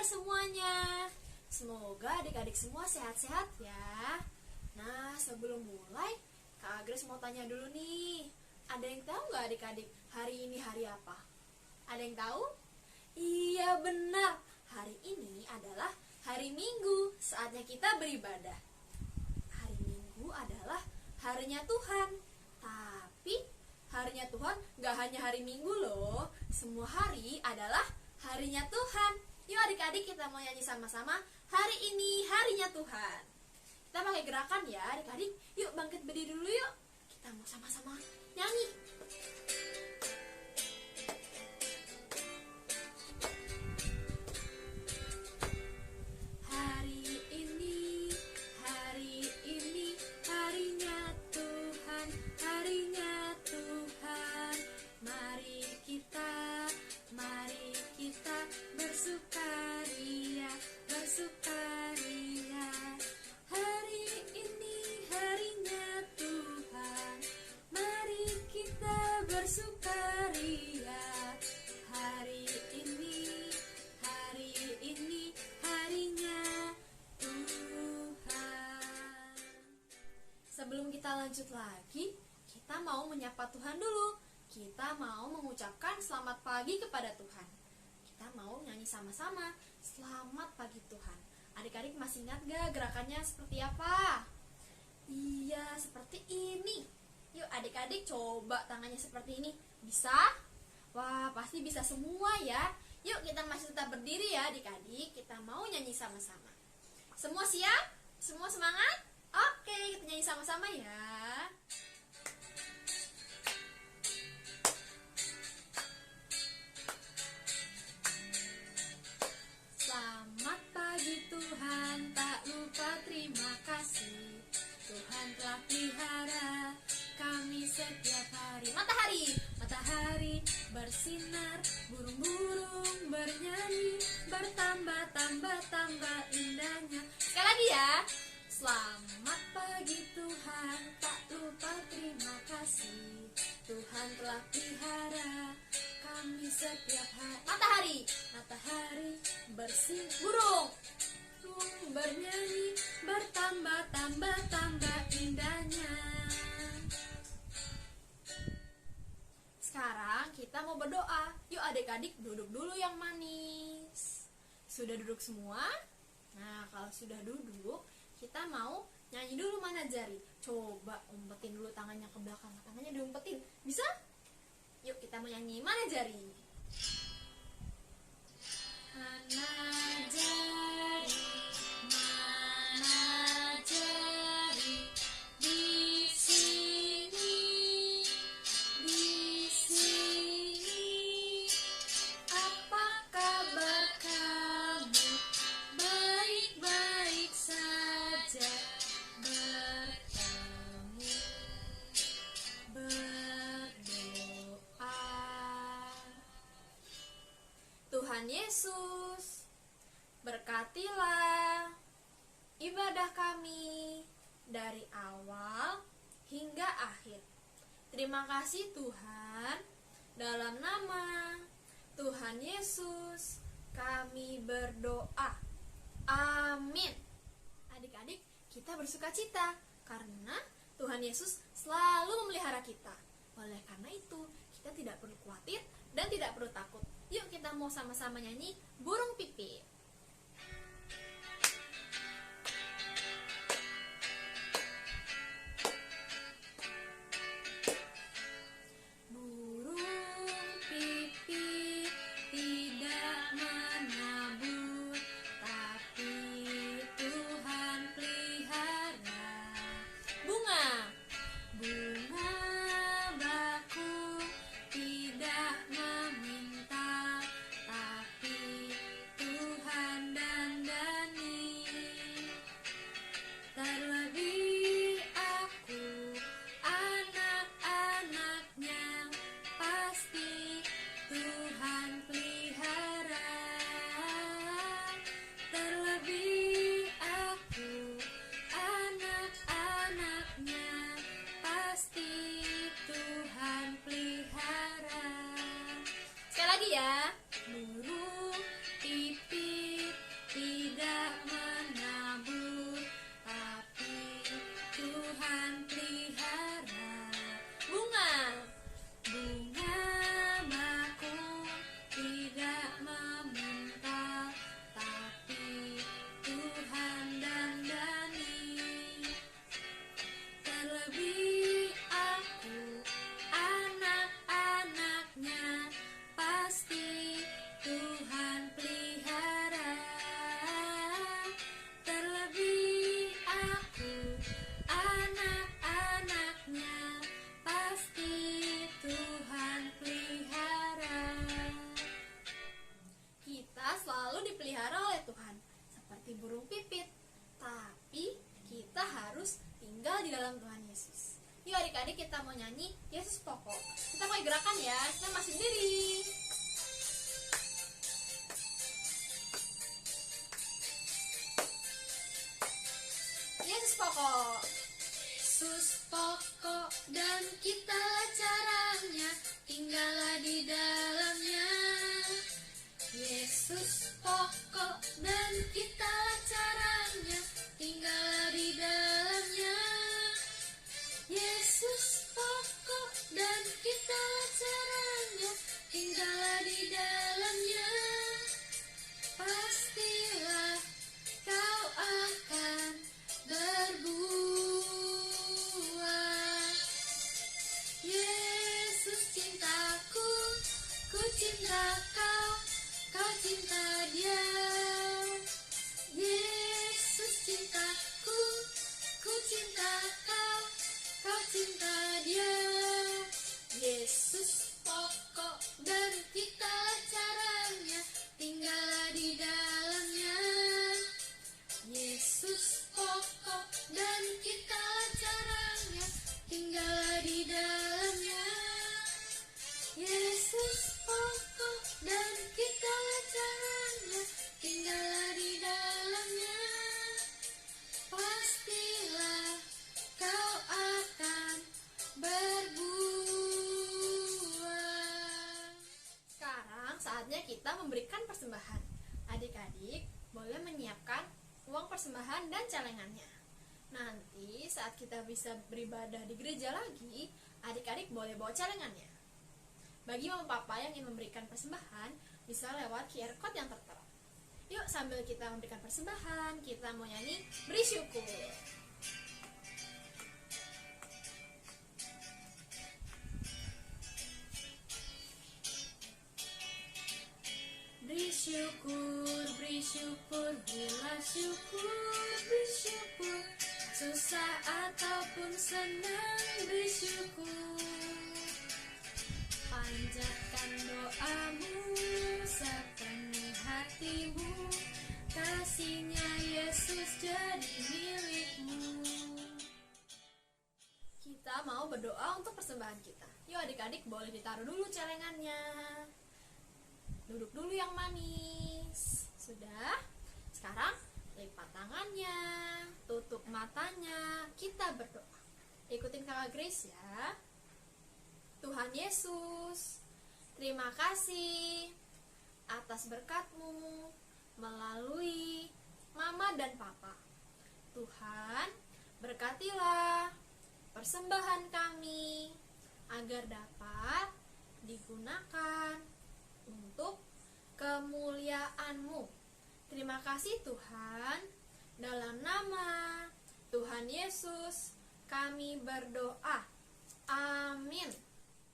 semuanya. Semoga adik-adik semua sehat-sehat ya. Nah, sebelum mulai, Kak Agres mau tanya dulu nih. Ada yang tahu nggak adik-adik hari ini hari apa? Ada yang tahu? Iya benar, hari ini adalah hari Minggu, saatnya kita beribadah. Hari Minggu adalah harinya Tuhan. Tapi harinya Tuhan nggak hanya hari Minggu loh. Semua hari adalah harinya Tuhan. Yuk adik-adik kita mau nyanyi sama-sama. Hari ini harinya Tuhan. Kita pakai gerakan ya adik-adik. Yuk bangkit berdiri dulu yuk. Kita mau sama-sama nyanyi. Sebelum kita lanjut lagi, kita mau menyapa Tuhan dulu. Kita mau mengucapkan selamat pagi kepada Tuhan. Kita mau nyanyi sama-sama, selamat pagi Tuhan. Adik-adik masih ingat gak gerakannya seperti apa? Iya, seperti ini. Yuk adik-adik coba tangannya seperti ini. Bisa? Wah, pasti bisa semua ya. Yuk kita masih tetap berdiri ya adik-adik. Kita mau nyanyi sama-sama. Semua siap? Semua semangat? Oke, kita nyanyi sama-sama ya. Selamat pagi Tuhan, tak lupa terima kasih. Tuhan telah pelihara kami setiap hari. Matahari bersinar, burung-burung bernyanyi, bertambah indahnya. Sekali lagi ya. Selamat pagi Tuhan, tak lupa terima kasih. Tuhan telah pelihara kami setiap hari. Matahari bersinar, burung bernyanyi, bertambah indahnya. Sekarang kita mau berdoa. Yuk adik-adik duduk dulu yang manis. Sudah duduk semua? Nah, kalau sudah duduk, kita mau nyanyi dulu Mana Jari. Coba umpetin dulu tangannya ke belakang. Tangannya diumpetin. Bisa? Yuk kita mau nyanyi Mana Jari. Mana jari, mana jari, di sini, apa kabar kamu? Baik-baik saja, bertemu, berdoa. Tuhan Yesus, berkatilah ibadah kami dari awal hingga akhir. Terima kasih Tuhan, dalam nama Tuhan Yesus kami berdoa. Amin. Adik-adik, kita bersukacita karena Tuhan Yesus selalu memelihara kita. Oleh karena itu, kita tidak perlu khawatir dan tidak perlu takut. Yuk kita mau sama-sama nyanyi Burung Pipit. Burung pipit tidak menabur, tapi Tuhan pelihara. Bunga bakung tidak meminta, tapi Tuhan dandani. Terlebih aku, anak-anaknya, pasti Tuhan pelihara. Terlebih aku, anak-anaknya, pasti Tuhan pelihara. Sekali lagi ya. Burung pipit burung pipit, tapi kita harus tinggal di dalam Tuhan Yesus. Yuk adik-adik, kita mau nyanyi Yesus pokok. Kita mulai gerakan ya, kita masih berdiri. Yesus pokok. Yesus pokok dan kitalah caranya, tinggallah di dalamnya. Yesus pokok dan kitalah caranya, tinggallah di dalamnya. Yesus pokok dan kitalah caranya, tinggallah di dalamnya. Pastilah kau akan berbuah. Yesus cintaku, ku cinta kau, kau cinta Dia. Yesus cintaku, ku cinta kau, kau cinta Dia. Yesus pokok dan kitalah caranya, tinggallah di dalamnya. Yesus pokok dan kitalah caranya, tinggallah di dalamnya. Yesus pokok dan kitalah caranya, tinggallah di dalamnya. Pastilah kau akan berbuah. Sekarang saatnya kita memberikan persembahan. Adik-adik boleh menyiapkan uang persembahan dan celengannya. Nanti saat kita bisa beribadah di gereja lagi, adik-adik boleh bawa celengannya. Bagi mama papa yang ingin memberikan persembahan, bisa lewat QR code yang tertera. Yuk, sambil kita memberikan persembahan, kita mau nyanyi Beri Syukur. Beri syukur, bila syukur, beri syukur. Susah ataupun senang, beri syukur. Panjatkan doamu, sepenuh hatimu, kasih-Nya Yesus jadi milikmu. Kita mau berdoa untuk persembahan kita. Yuk adik-adik, boleh ditaruh dulu celengannya. Duduk dulu yang manis. Sudah? Sekarang lipat tangannya, tutup matanya, kita berdoa. Ikutin Kakak Grace ya. Tuhan Yesus, terima kasih atas berkat-Mu melalui Mama dan Papa. Tuhan, berkatilah persembahan kami agar dapat digunakan untuk kemuliaan-Mu. Terima kasih Tuhan, dalam nama Tuhan Yesus kami berdoa. Amin.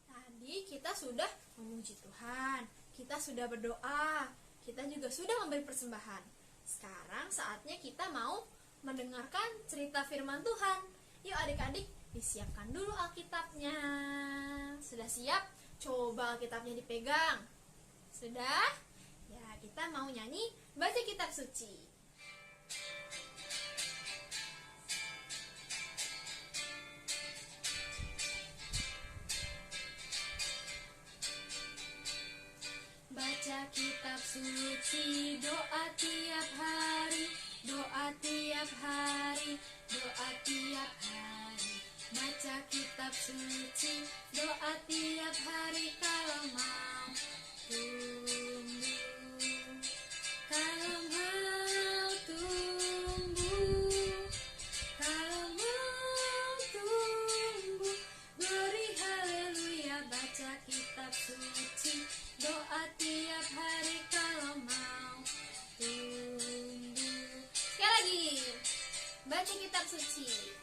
Tadi kita sudah memuji Tuhan, kita sudah berdoa, kita juga sudah memberi persembahan. Sekarang saatnya kita mau mendengarkan cerita firman Tuhan. Yuk adik-adik, disiapkan dulu Alkitabnya. Sudah siap? Coba Alkitabnya dipegang. Sudah? Ya, kita mau nyanyi baca kitab suci. Baca kitab suci, doa tiap hari, doa tiap hari, doa tiap hari. Baca kitab suci, doa tiap hari kalau mau tumbuh. Kalau mau tumbuh, kalau mau tumbuh, glory haleluya. Baca kitab suci, doa tiap hari kalau mau tumbuh. Sekali lagi, baca kitab suci.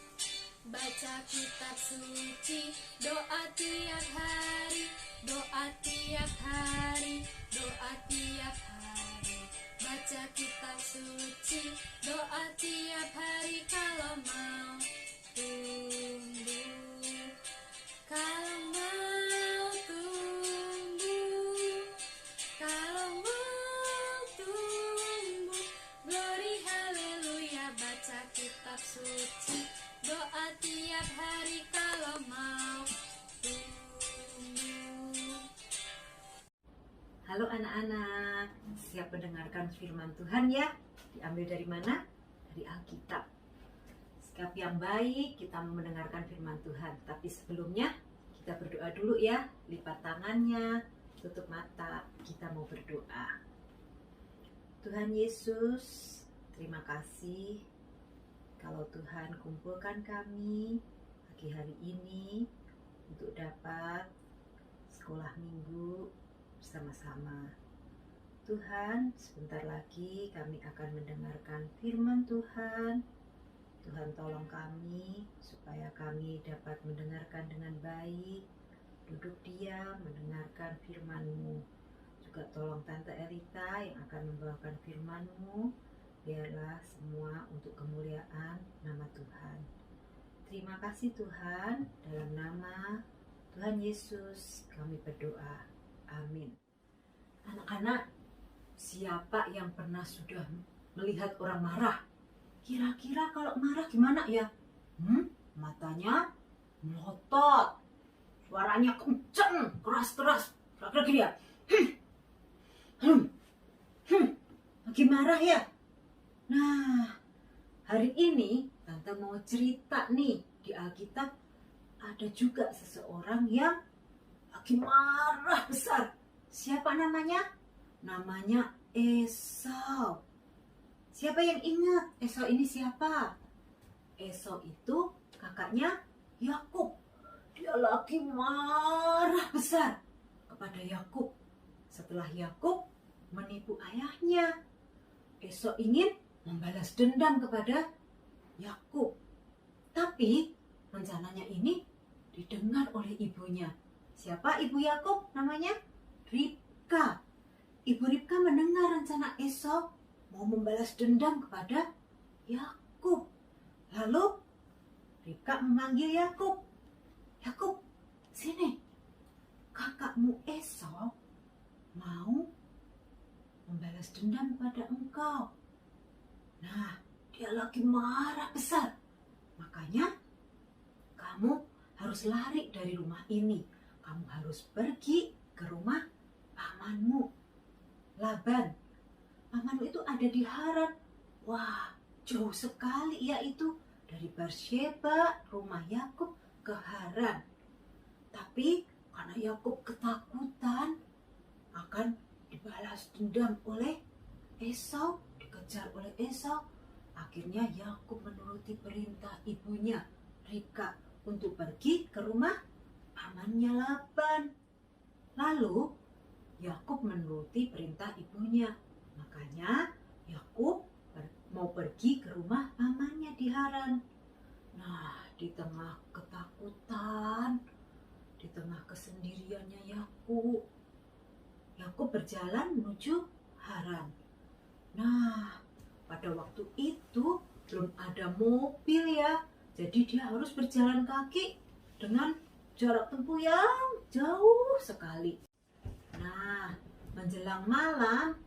Baca kitab suci, doa tiap hari, doa tiap hari, doa tiap hari. Baca kitab suci, doa tiap hari kalau mau tumbuh. Kalau mau tumbuh, kalau mau tumbuh, glory haleluya. Halo anak-anak, siap mendengarkan firman Tuhan ya? Diambil dari mana? Dari Alkitab. Sikap yang baik, kita mau mendengarkan firman Tuhan. Tapi sebelumnya, kita berdoa dulu ya. Lipat tangannya, tutup mata, kita mau berdoa. Tuhan Yesus, terima kasih kalau Tuhan kumpulkan kami pagi hari ini untuk dapat sekolah minggu bersama-sama. Tuhan, sebentar lagi kami akan mendengarkan firman Tuhan. Tuhan tolong kami supaya kami dapat mendengarkan dengan baik, duduk diam mendengarkan firman-Mu. Juga tolong Tante Elita yang akan membawakan firman-Mu, biarlah semua untuk kemuliaan nama Tuhan. Terima kasih Tuhan, dalam nama Tuhan Yesus kami berdoa. Amin. Anak-anak, siapa yang pernah sudah melihat orang marah? Kira-kira kalau marah gimana ya? Matanya melotot, suaranya kenceng, keras-keras. Kira-kira gini ya. Lagi marah ya? Nah, hari ini Tante mau cerita nih, di Alkitab ada juga seseorang yang lagi marah besar. Siapa namanya? Namanya Esau. Siapa yang ingat Esau ini siapa? Esau itu kakaknya Yakub. Dia lagi marah besar kepada Yakub. Setelah Yakub menipu ayahnya, Esau ingin membalas dendam kepada Yakub. Tapi rencananya ini didengar oleh ibunya. Siapa ibu Yakub? Namanya Ribka. Ibu Ribka mendengar rencana Esau mau membalas dendam kepada Yakub. Lalu Ribka memanggil Yakub. Yakub, sini. Kakakmu Esau mau membalas dendam kepada engkau. Nah, dia lagi marah besar. Makanya kamu harus lari dari rumah ini. Kamu harus pergi ke rumah pamanmu, Laban. Pamanmu itu ada di Haran. Wah, jauh sekali ya itu. Dari Beersheba, rumah Yakub ke Haran. Tapi karena Yakub ketakutan akan dibalas dendam oleh Esau, dikejar oleh Esau, akhirnya Yakub menuruti perintah ibunya Ribka untuk pergi ke rumah pamannya Laban. Lalu Yakub menuruti perintah ibunya. Makanya Yakub mau pergi ke rumah pamannya di Haran. Nah, di tengah ketakutan, di tengah kesendiriannya Yakub berjalan menuju Haran. Nah, pada waktu itu belum ada mobil ya. Jadi dia harus berjalan kaki dengan jarak tempuh yang jauh sekali. Nah, menjelang malam,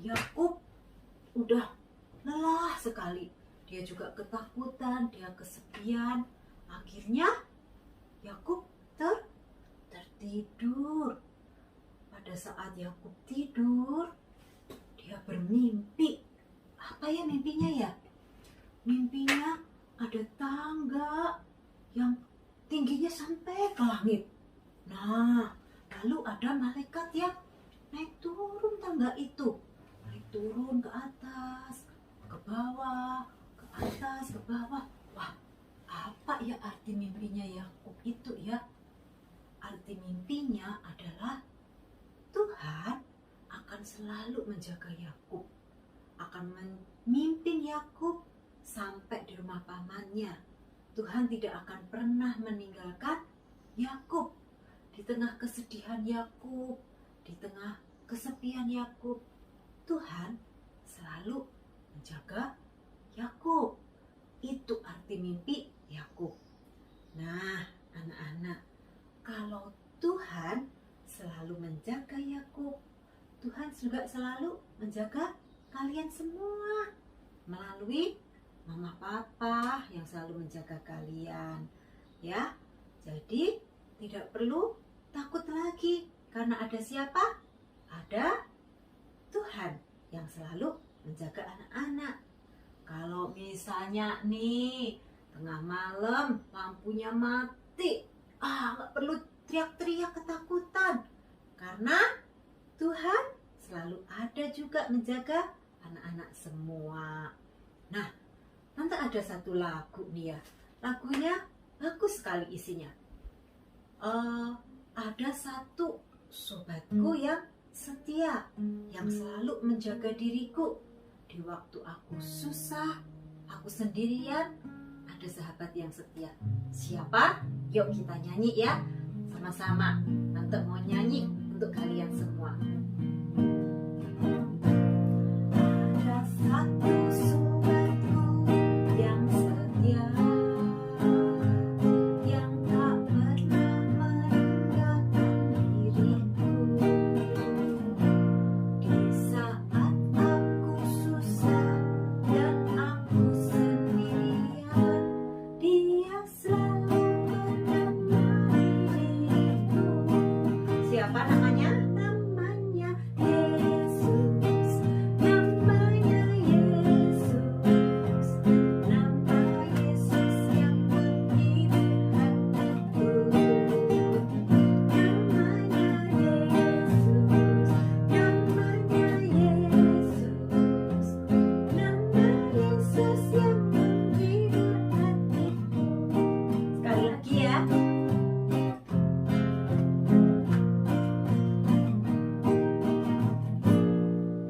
Yakub udah lelah sekali. Dia juga ketakutan, dia kesepian. Akhirnya Yakub tertidur. Pada saat Yakub tidur, dia bermimpi. Apa ya mimpinya ya? Mimpinya ada tangga yang tingginya sampai ke langit. Nah, lalu ada malaikat yang naik turun tangga itu. Naik turun ke atas, ke bawah, ke atas, ke bawah. Wah, apa ya arti mimpinya Yakub itu ya? Arti mimpinya adalah Tuhan akan selalu menjaga Yakub, akan memimpin Yakub sampai di rumah pamannya. Tuhan tidak akan pernah meninggalkan Yakub. Di tengah kesedihan Yakub, di tengah kesepian Yakub, Tuhan selalu menjaga Yakub. Itu arti mimpi Yakub. Nah, anak-anak, kalau Tuhan selalu menjaga Yakub, Tuhan juga selalu menjaga kalian semua melalui mama papa yang selalu menjaga kalian ya. Jadi tidak perlu takut lagi karena ada siapa? ada Tuhan yang selalu menjaga anak-anak. Kalau misalnya nih tengah malam lampunya mati, nggak perlu teriak-teriak ketakutan, karena Tuhan selalu ada juga menjaga anak-anak semua. Nah, nanti ada satu lagu nih ya, lagunya bagus sekali isinya. Ada satu sobatku yang setia, yang selalu menjaga diriku di waktu aku susah, aku sendirian. Ada sahabat yang setia. Siapa? Yuk kita nyanyi ya, sama-sama. Tante mau nyanyi untuk kalian semua. Ada satu sobatku yang setia, yang tak pernah meninggalkan diriku. Di saat aku susah dan aku sendirian, dia selalu menemani diriku. Siapa namanya? Namanya Yesus. Namanya Yesus. Nama Yesus yang menghibur hatiku. Namanya Yesus. Namanya Yesus. Nama Yesus yang menghibur hatiku. Sekali lagi ya.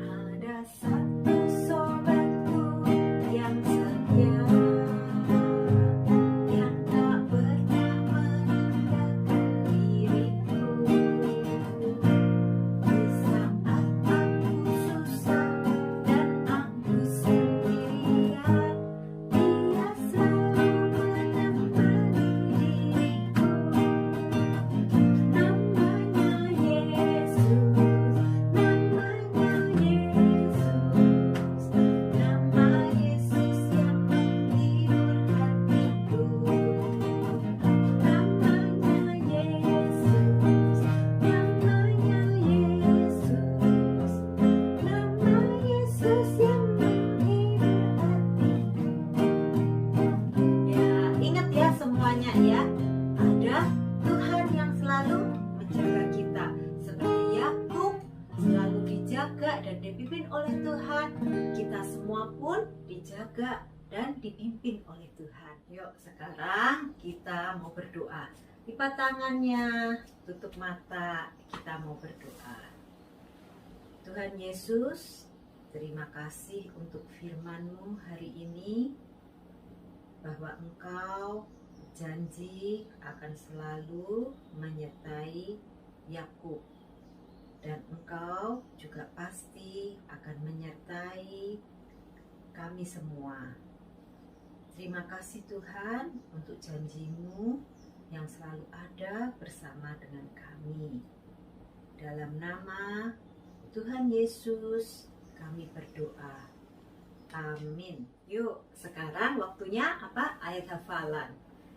Ada satu sobatku yang setia, yang tak pernah meninggalkan diriku. Di saat aku susah dan aku sendirian, dia selalu menemani diriku. Namanya Yesus. Namanya Yesus. Nama Yesus yang menghibur hatiku. Namanya Yesus. Namanya Yesus. Nama Yesus yang menghibur hatiku. Ya, ingat ya semuanya ya. Ada Tuhan yang selalu menjaga kita. Seperti Yakub selalu dijaga dan dipimpin oleh Tuhan, kita semua pun dijaga dan dipimpin oleh Tuhan. Yuk sekarang kita mau berdoa. Lipat tangannya, tutup mata, kita mau berdoa. Tuhan Yesus, terima kasih untuk firman-Mu hari ini, bahwa Engkau janji akan selalu menyertai Yakub, dan Engkau juga pasti akan menyertai kami semua. Terima kasih Tuhan untuk janji-Mu yang selalu ada bersama dengan kami. Dalam nama Tuhan Yesus kami berdoa. Amin. Yuk, sekarang waktunya apa? Ayat hafalan.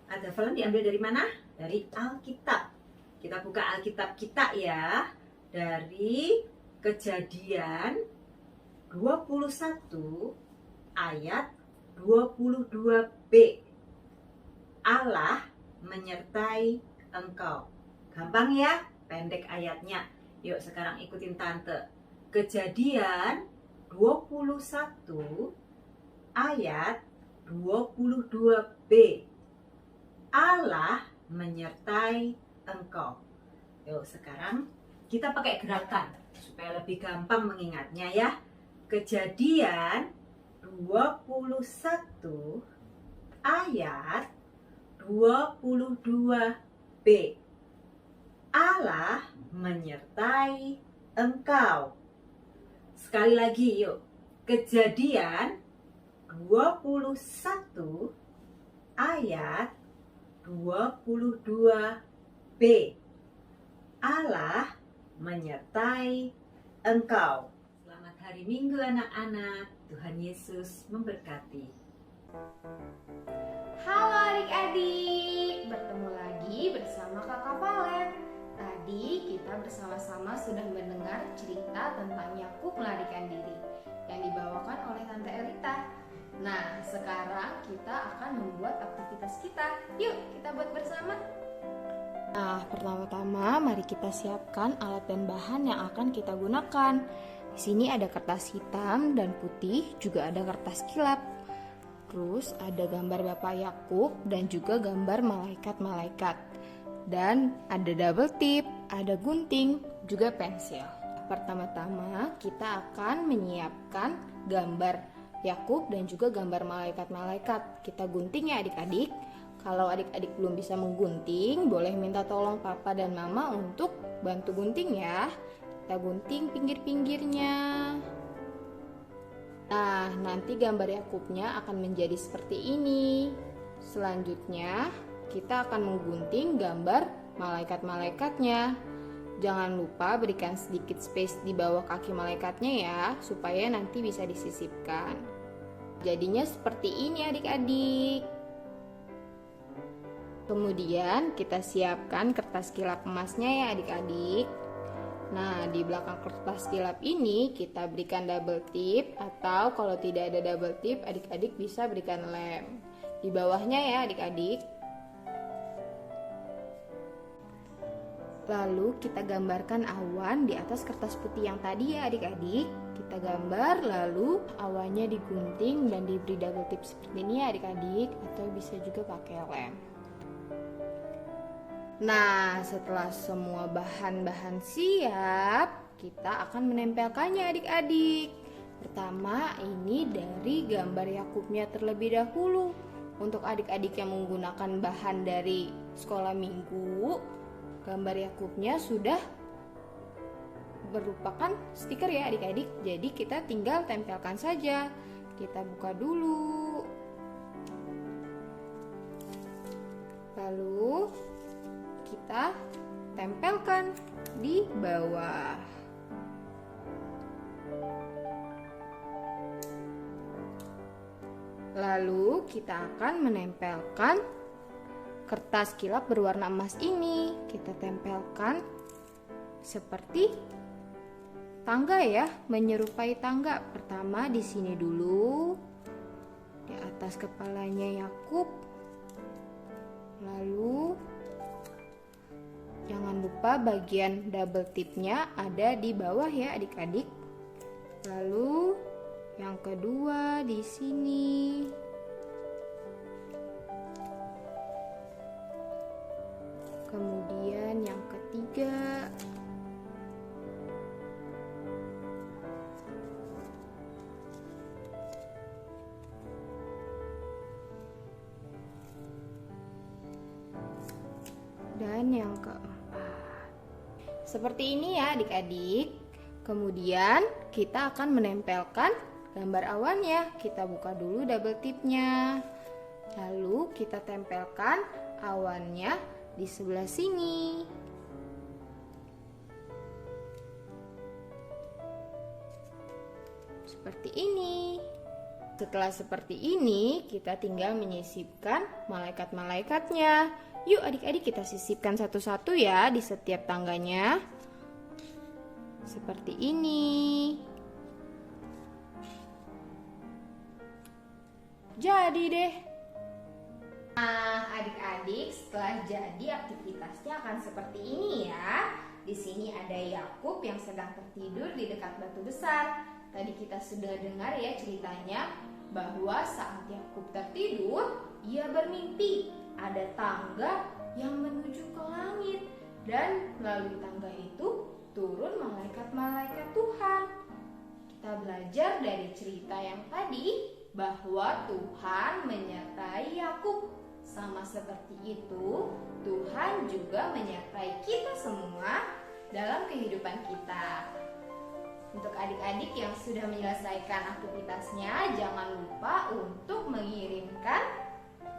Ayat hafalan diambil dari mana? Dari Alkitab. Kita buka Alkitab kita ya. Dari Kejadian 21 ayat 22b. Allah menyertai engkau. Gampang ya, pendek ayatnya. Yuk sekarang ikutin tante. Kejadian 21 ayat 22b. Allah menyertai engkau. Yuk sekarang kita pakai gerakan supaya lebih gampang mengingatnya ya. Kejadian 21 ayat 22b. Allah menyertai engkau. Sekali lagi yuk. Kejadian 21 ayat 22b. Allah menyertai engkau. Selamat hari Minggu anak-anak. Tuhan Yesus memberkati. Halo adik-adik, bertemu lagi bersama Kakak Valen. Tadi kita bersama-sama sudah mendengar cerita tentang Yakub melarikan diri yang dibawakan oleh Tante Elita. Nah, sekarang kita akan membuat aktivitas kita. Yuk, kita buat bersama. Nah, pertama-tama mari kita siapkan alat dan bahan yang akan kita gunakan. Di sini ada kertas hitam dan putih, juga ada kertas kilap. Terus ada gambar Bapak Yakub dan juga gambar malaikat-malaikat. Dan ada double tip, ada gunting, juga pensil. Pertama-tama kita akan menyiapkan gambar Yakub dan juga gambar malaikat-malaikat. Kita gunting ya adik-adik. Kalau adik-adik belum bisa menggunting, boleh minta tolong papa dan mama untuk bantu gunting ya. Kita gunting pinggir-pinggirnya. Nah, nanti gambar Yakubnya akan menjadi seperti ini. Selanjutnya, kita akan menggunting gambar malaikat-malaikatnya. Jangan lupa berikan sedikit space di bawah kaki malaikatnya ya, supaya nanti bisa disisipkan. Jadinya seperti ini adik-adik. Kemudian kita siapkan kertas kilap emasnya ya adik-adik. Nah, di belakang kertas kilap ini kita berikan double tip, atau kalau tidak ada double tip, adik-adik bisa berikan lem. Di bawahnya ya adik-adik. Lalu kita gambarkan awan di atas kertas putih yang tadi ya adik-adik. Kita gambar, lalu awannya digunting dan diberi double tip seperti ini ya adik-adik, atau bisa juga pakai lem. Nah, setelah semua bahan-bahan siap, kita akan menempelkannya adik-adik. Pertama, ini dari gambar Yakubnya terlebih dahulu. Untuk adik-adik yang menggunakan bahan dari sekolah minggu, gambar Yakubnya sudah merupakan stiker ya adik-adik. Jadi kita tinggal tempelkan saja. Kita buka dulu. Lalu kita tempelkan di bawah. Lalu kita akan menempelkan kertas kilap berwarna emas ini. Kita tempelkan seperti tangga ya, menyerupai tangga. Pertama di sini dulu, di atas kepalanya Yakub. Lalu jangan lupa bagian double tipnya ada di bawah ya adik-adik. Lalu yang kedua di sini. Kemudian yang ketiga. Dan yang keempat. Seperti ini ya adik-adik. Kemudian kita akan menempelkan gambar awannya. Kita buka dulu double tipnya. Lalu kita tempelkan awannya di sebelah sini. Seperti ini. Setelah seperti ini, kita tinggal menyisipkan malaikat-malaikatnya. Yuk adik-adik kita sisipkan satu-satu ya di setiap tangganya. Seperti ini. Jadi deh. Nah, adik-adik, setelah jadi aktivitasnya akan seperti ini ya. Di sini ada Yakub yang sedang tertidur di dekat batu besar. Tadi kita sudah dengar ya ceritanya bahwa saat Yakub tertidur, ia bermimpi ada tangga yang menuju ke langit, dan melalui tangga itu turun malaikat-malaikat Tuhan. Kita belajar dari cerita yang tadi bahwa Tuhan menyertai Yakub. Sama seperti itu, Tuhan juga menyertai kita semua dalam kehidupan kita. Untuk adik-adik yang sudah menyelesaikan aktivitasnya, jangan lupa untuk mengirimkan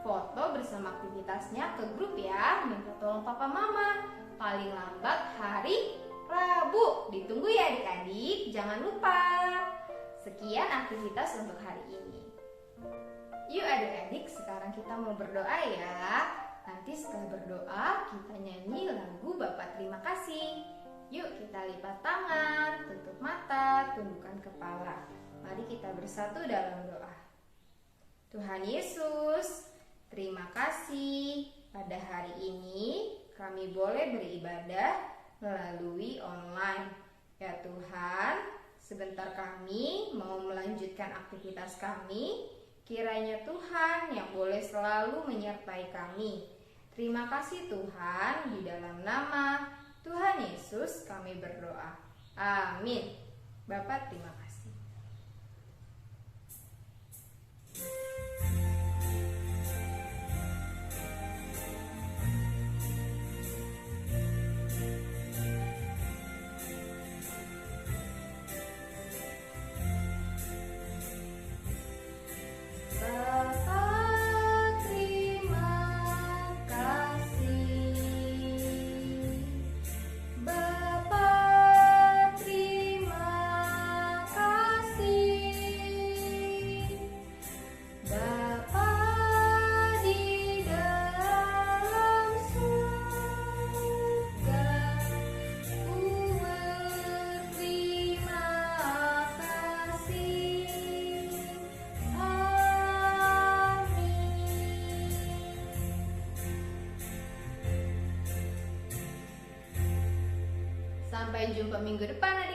foto bersama aktivitasnya ke grup ya. Minta tolong papa mama. Paling lambat hari Rabu. Ditunggu ya adik-adik, jangan lupa. Sekian aktivitas untuk hari ini. Yuk adik-adik, sekarang kita mau berdoa ya. nanti setelah berdoa kita nyanyi lagu Bapa Terima Kasih. Yuk kita lipat tangan, tutup mata, tundukkan kepala. Mari kita bersatu dalam doa. Tuhan Yesus, terima kasih pada hari ini kami boleh beribadah melalui online. Ya Tuhan, sebentar kami mau melanjutkan aktivitas kami. Kiranya Tuhan yang boleh selalu menyertai kami. Terima kasih Tuhan, di dalam nama Tuhan Yesus kami berdoa. Amin. Bapak terima kasih. Sampai jumpa minggu depan.